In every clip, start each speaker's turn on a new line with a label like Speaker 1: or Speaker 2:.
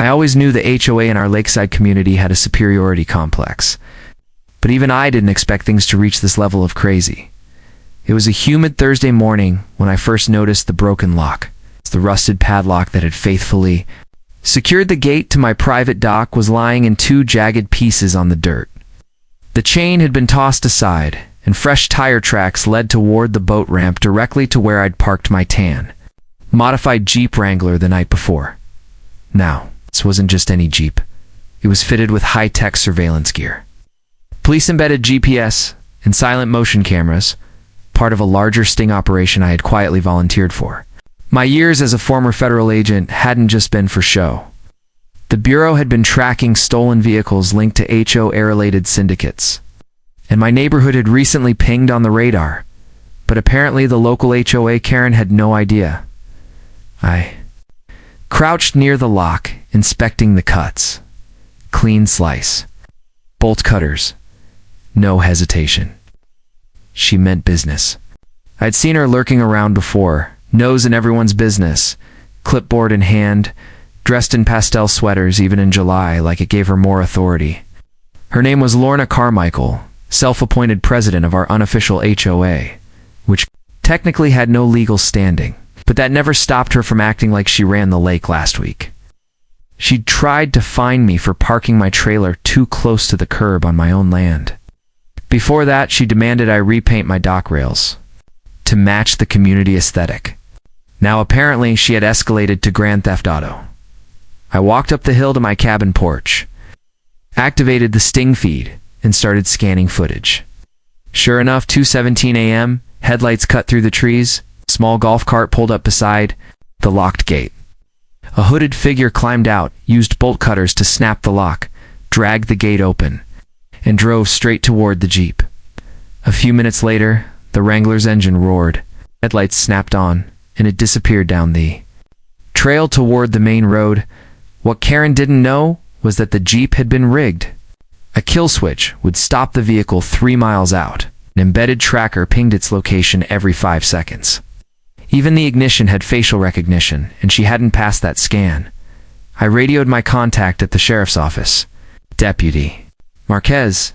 Speaker 1: I always knew the HOA in our lakeside community had a superiority complex, but even I didn't expect things to reach this level of crazy. It was a humid Thursday morning when I first noticed the broken lock. The rusted padlock that had faithfully secured the gate to my private dock was lying in two jagged pieces on the dirt. The chain had been tossed aside, and fresh tire tracks led toward the boat ramp directly to where I'd parked my tan, modified Jeep Wrangler the night before. Now, this wasn't just any Jeep. It was fitted with high-tech surveillance gear. Police-embedded GPS and silent motion cameras, part of a larger sting operation I had quietly volunteered for. My years as a former federal agent hadn't just been for show. The Bureau had been tracking stolen vehicles linked to HOA-related syndicates, and my neighborhood had recently pinged on the radar, but apparently the local HOA Karen had no idea. I crouched near the lock, inspecting the cuts. Clean slice. Bolt cutters. No hesitation. She meant business. I'd seen her lurking around before, nose in everyone's business, clipboard in hand, dressed in pastel sweaters even in July like it gave her more authority. Her name was Lorna Carmichael, self-appointed president of our unofficial HOA, which technically had no legal standing, but that never stopped her from acting like she ran the lake last week. She'd tried to fine me for parking my trailer too close to the curb on my own land. Before that, she demanded I repaint my dock rails to match the community aesthetic. Now apparently she had escalated to grand theft auto. I walked up the hill to my cabin porch, activated the Sting feed, and started scanning footage. Sure enough, 2:17 a.m., headlights cut through the trees, small golf cart pulled up beside the locked gate. A hooded figure climbed out, used bolt cutters to snap the lock, dragged the gate open, and drove straight toward the Jeep. A few minutes later, the Wrangler's engine roared, headlights snapped on, and it disappeared down the trail toward the main road. What Karen didn't know was that the Jeep had been rigged. A kill switch would stop the vehicle 3 miles out. An embedded tracker pinged its location every 5 seconds. Even the ignition had facial recognition, and she hadn't passed that scan. I radioed my contact at the sheriff's office. Deputy Marquez.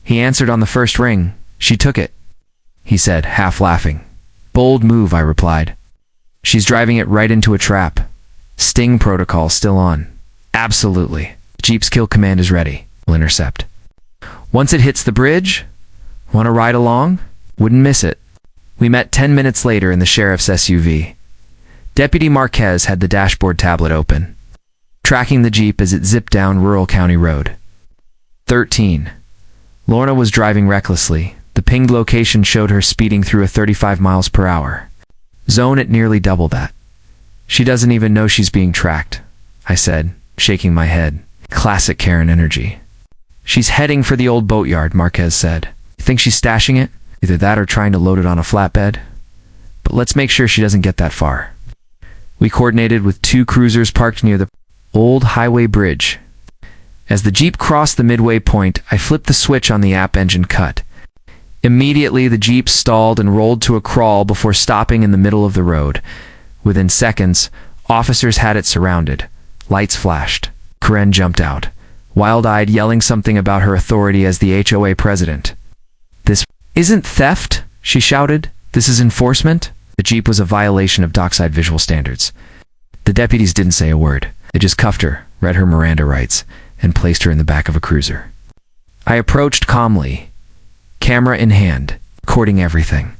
Speaker 1: He answered on the first ring. She took it, he said, half laughing. Bold move, I replied. She's driving it right into a trap. Sting protocol still on. Absolutely. Jeep's kill command is ready. We'll intercept. Once it hits the bridge, want to ride along? Wouldn't miss it. We met 10 minutes later in the sheriff's SUV. Deputy Marquez had the dashboard tablet open, tracking the Jeep as it zipped down Rural County Road. 13. Lorna was driving recklessly. The pinged location showed her speeding through at 35 miles per hour. Zone at nearly double that. She doesn't even know she's being tracked, I said, shaking my head. Classic Karen energy. She's heading for the old boatyard, Marquez said. You think she's stashing it? Either that or trying to load it on a flatbed. But let's make sure she doesn't get that far. We coordinated with 2 cruisers parked near the old highway bridge. As the Jeep crossed the midway point, I flipped the switch on the app engine cut. Immediately, the Jeep stalled and rolled to a crawl before stopping in the middle of the road. Within seconds, officers had it surrounded. Lights flashed. Karen jumped out, wild-eyed, yelling something about her authority as the HOA president. This isn't theft, she shouted. This is enforcement. The Jeep was a violation of dockside visual standards. The deputies didn't say a word. They just cuffed her, read her Miranda rights, and placed her in the back of a cruiser. I approached calmly, camera in hand, recording everything.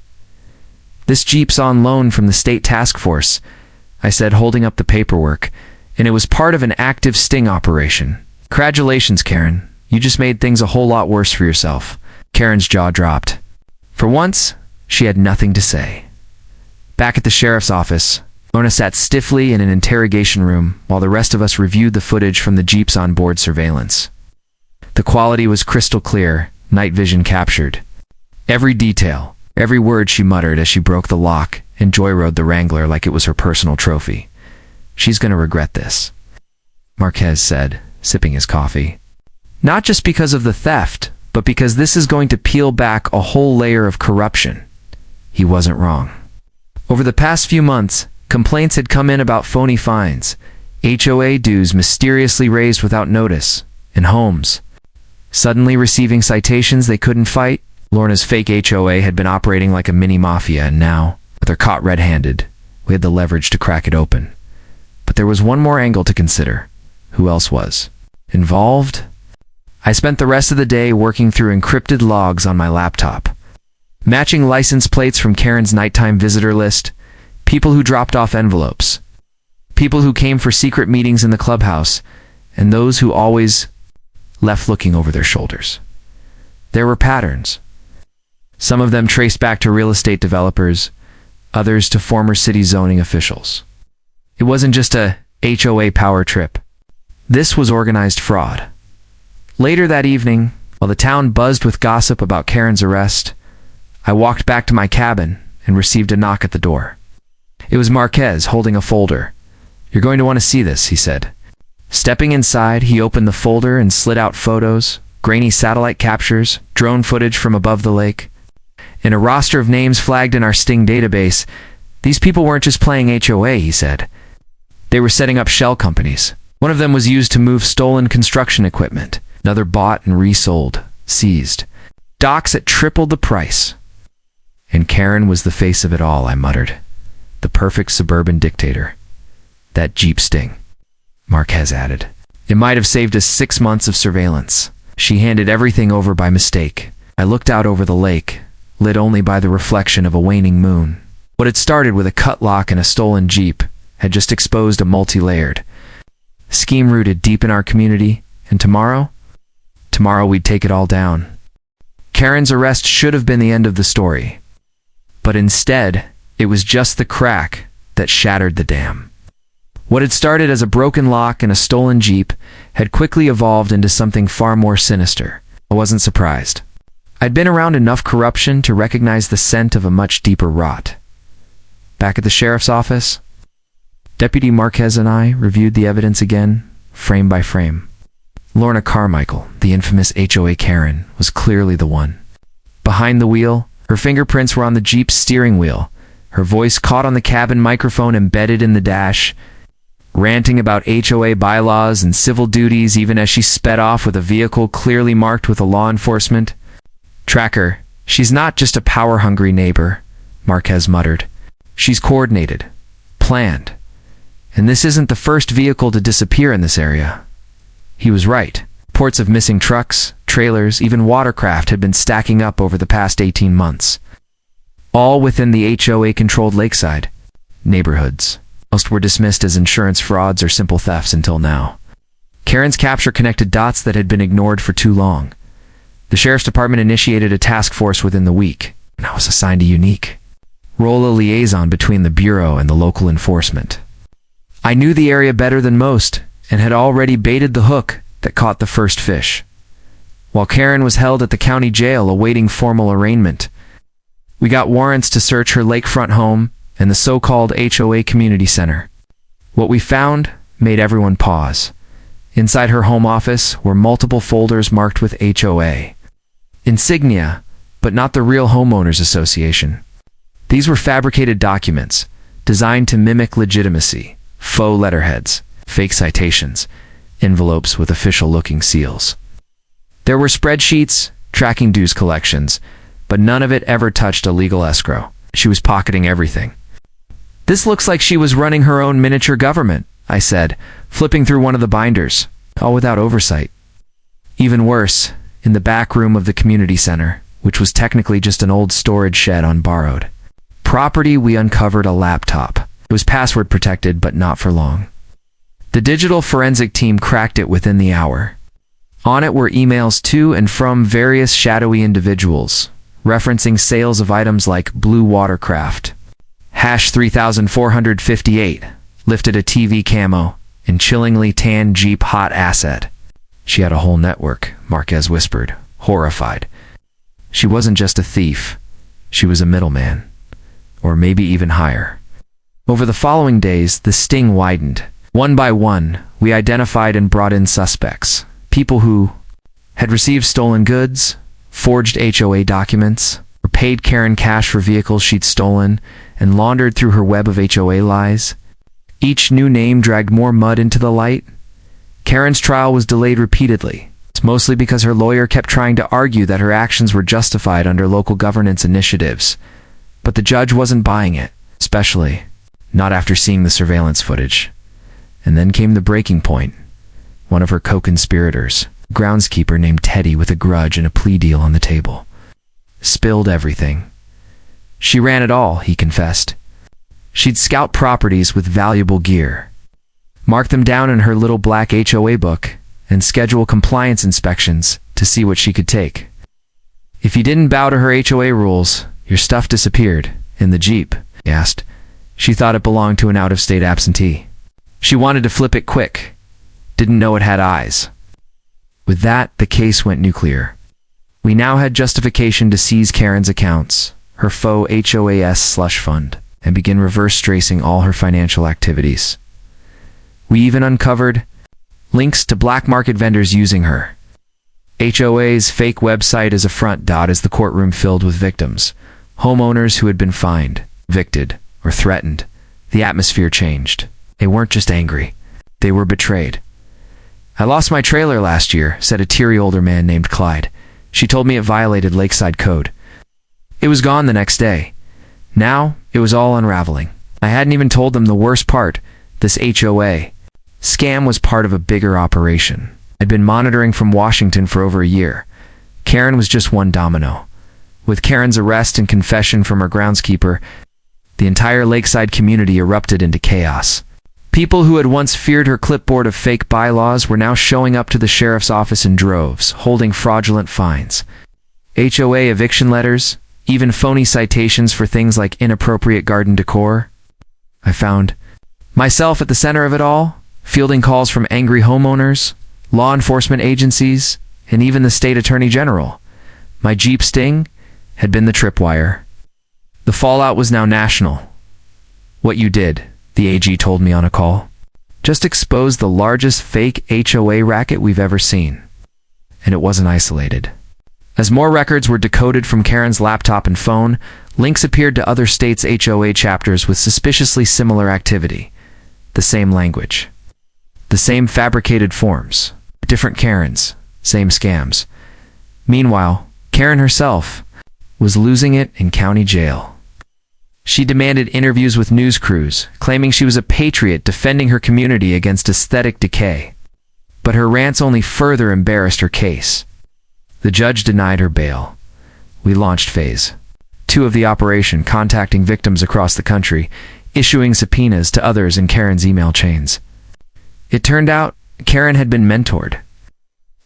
Speaker 1: This Jeep's on loan from the state task force, I said, holding up the paperwork, and it was part of an active sting operation. Congratulations, Karen. You just made things a whole lot worse for yourself. Karen's jaw dropped. For once, she had nothing to say. Back at the sheriff's office, Lorna sat stiffly in an interrogation room while the rest of us reviewed the footage from the Jeep's onboard surveillance. The quality was crystal clear, night vision captured. Every detail, every word she muttered as she broke the lock and joyrode the Wrangler like it was her personal trophy. She's going to regret this, Marquez said, sipping his coffee. Not just because of the theft, but because this is going to peel back a whole layer of corruption. He wasn't wrong. Over the past few months, complaints had come in about phony fines, HOA dues mysteriously raised without notice, and homes suddenly receiving citations they couldn't fight. Lorna's fake HOA had been operating like a mini mafia, and now, with her caught red-handed, we had the leverage to crack it open. But there was one more angle to consider. Who else was involved? I spent the rest of the day working through encrypted logs on my laptop, matching license plates from Karen's nighttime visitor list, people who dropped off envelopes, people who came for secret meetings in the clubhouse, and those who always left looking over their shoulders. There were patterns. Some of them traced back to real estate developers, others to former city zoning officials. It wasn't just a HOA power trip. This was organized fraud. Later that evening, while the town buzzed with gossip about Karen's arrest, I walked back to my cabin and received a knock at the door. It was Marquez holding a folder. "You're going to want to see this," he said. Stepping inside, he opened the folder and slid out photos, grainy satellite captures, drone footage from above the lake, and a roster of names flagged in our Sting database. These people weren't just playing HOA, he said. They were setting up shell companies. One of them was used to move stolen construction equipment. Another bought and resold, seized. Docks at triple the price. And Karen was the face of it all, I muttered. The perfect suburban dictator. That Jeep Sting. Marquez added. It might have saved us 6 months of surveillance. She handed everything over by mistake. I looked out over the lake, lit only by the reflection of a waning moon. What had started with a cut lock and a stolen Jeep had just exposed a multi-layered scheme rooted deep in our community, and tomorrow we'd take it all down. Karen's arrest should have been the end of the story, but instead, it was just the crack that shattered the dam. What had started as a broken lock and a stolen Jeep had quickly evolved into something far more sinister. I wasn't surprised. I'd been around enough corruption to recognize the scent of a much deeper rot. Back at the sheriff's office, Deputy Marquez and I reviewed the evidence again, frame by frame. Lorna Carmichael, the infamous HOA Karen, was clearly the one. Behind the wheel, her fingerprints were on the Jeep's steering wheel, her voice caught on the cabin microphone embedded in the dash, ranting about HOA bylaws and civil duties even as she sped off with a vehicle clearly marked with a law enforcement tracker. "She's not just a power-hungry neighbor," Marquez muttered. "She's coordinated, planned. And this isn't the first vehicle to disappear in this area." He was right. Reports of missing trucks, trailers, even watercraft had been stacking up over the past 18 months. All within the HOA-controlled lakeside neighborhoods. Most were dismissed as insurance frauds or simple thefts until now. Karen's capture connected dots that had been ignored for too long. The sheriff's department initiated a task force within the week, and I was assigned a unique role, a liaison between the bureau and the local enforcement. I knew the area better than most and had already baited the hook that caught the first fish. While Karen was held at the county jail awaiting formal arraignment, we got warrants to search her lakefront home and the so-called HOA community center. What we found made everyone pause. Inside her home office were multiple folders marked with HOA insignia, but not the real homeowners association. These were fabricated documents designed to mimic legitimacy. Faux letterheads, fake citations, envelopes with official-looking seals. There were spreadsheets, tracking dues collections, but none of it ever touched a legal escrow. She was pocketing everything. "This looks like she was running her own miniature government," I said, flipping through one of the binders, all without oversight. Even worse, in the back room of the community center, which was technically just an old storage shed on borrowed property, we uncovered a laptop. It was password protected, but not for long. The digital forensic team cracked it within the hour. On it were emails to and from various shadowy individuals, referencing sales of items like blue watercraft, #3458, lifted a TV camo, and chillingly tan Jeep hot asset. She had a whole network, Marquez whispered, horrified. She wasn't just a thief. She was a middleman. Or maybe even higher. Over the following days, the sting widened. One by one, we identified and brought in suspects. People who had received stolen goods, forged HOA documents, or paid Karen cash for vehicles she'd stolen and laundered through her web of HOA lies. Each new name dragged more mud into the light. Karen's trial was delayed repeatedly. It's mostly because her lawyer kept trying to argue that her actions were justified under local governance initiatives. But the judge wasn't buying it, especially not after seeing the surveillance footage. And then came the breaking point. One of her co-conspirators, a groundskeeper named Teddy with a grudge and a plea deal on the table, spilled everything. She ran it all, he confessed. She'd scout properties with valuable gear, mark them down in her little black HOA book, and schedule compliance inspections to see what she could take. If you didn't bow to her HOA rules, your stuff disappeared. In the Jeep, he asked. She thought it belonged to an out-of-state absentee. She wanted to flip it quick. Didn't know it had eyes. With that, the case went nuclear. We now had justification to seize Karen's accounts, her faux HOAS slush fund, and begin reverse tracing all her financial activities. We even uncovered links to black market vendors using her HOA's fake website as a front. As the courtroom filled with victims, homeowners who had been fined, evicted, or threatened, the atmosphere changed. They weren't just angry, they were betrayed. I lost my trailer last year, said a teary older man named Clyde. She told me it violated Lakeside Code. It was gone the next day. Now, it was all unraveling. I hadn't even told them the worst part. This HOA scam was part of a bigger operation. I'd been monitoring from Washington for over a year. Karen was just one domino. With Karen's arrest and confession from her groundskeeper, the entire Lakeside community erupted into chaos. People who had once feared her clipboard of fake bylaws were now showing up to the sheriff's office in droves, holding fraudulent fines, HOA eviction letters, even phony citations for things like inappropriate garden decor. I found myself at the center of it all, fielding calls from angry homeowners, law enforcement agencies, and even the state attorney general. My Jeep sting had been the tripwire. The fallout was now national. What you did, the AG told me on a call, just exposed the largest fake HOA racket we've ever seen. And it wasn't isolated. As more records were decoded from Karen's laptop and phone, links appeared to other states' HOA chapters with suspiciously similar activity. The same language. The same fabricated forms. Different Karens. Same scams. Meanwhile, Karen herself was losing it in county jail. She demanded interviews with news crews, claiming she was a patriot defending her community against aesthetic decay. But her rants only further embarrassed her case. The judge denied her bail. We launched Phase 2 of the operation, contacting victims across the country, issuing subpoenas to others in Karen's email chains. It turned out Karen had been mentored.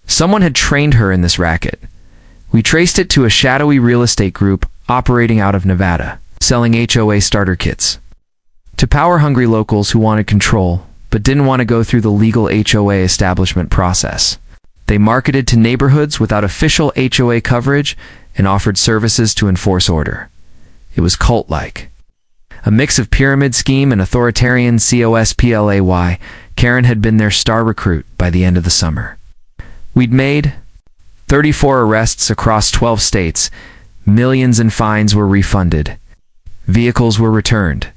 Speaker 1: Someone had trained her in this racket. We traced it to a shadowy real estate group operating out of Nevada, selling HOA starter kits to power-hungry locals who wanted control but didn't want to go through the legal HOA establishment process. They marketed to neighborhoods without official HOA coverage and offered services to enforce order. It was cult-like. A mix of pyramid scheme and authoritarian cosplay. Karen had been their star recruit by the end of the summer. We'd made 34 arrests across 12 states. Millions in fines were refunded. Vehicles were returned.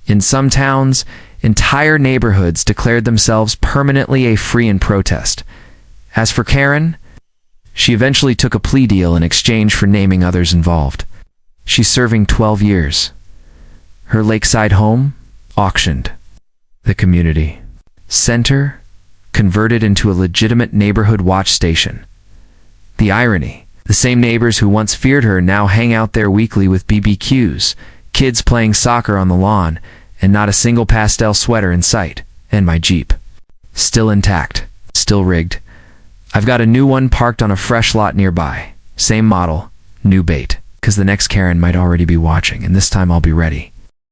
Speaker 1: In some towns, entire neighborhoods declared themselves permanently A-free in protest. As for Karen, she eventually took a plea deal in exchange for naming others involved. She's serving 12 years. Her lakeside home, auctioned. The community center, converted into a legitimate neighborhood watch station. The irony, the same neighbors who once feared her now hang out there weekly with BBQs, kids playing soccer on the lawn, and not a single pastel sweater in sight. And my Jeep, still intact, still rigged. I've got a new one parked on a fresh lot nearby. Same model, new bait, because the next Karen might already be watching, and this time I'll be ready.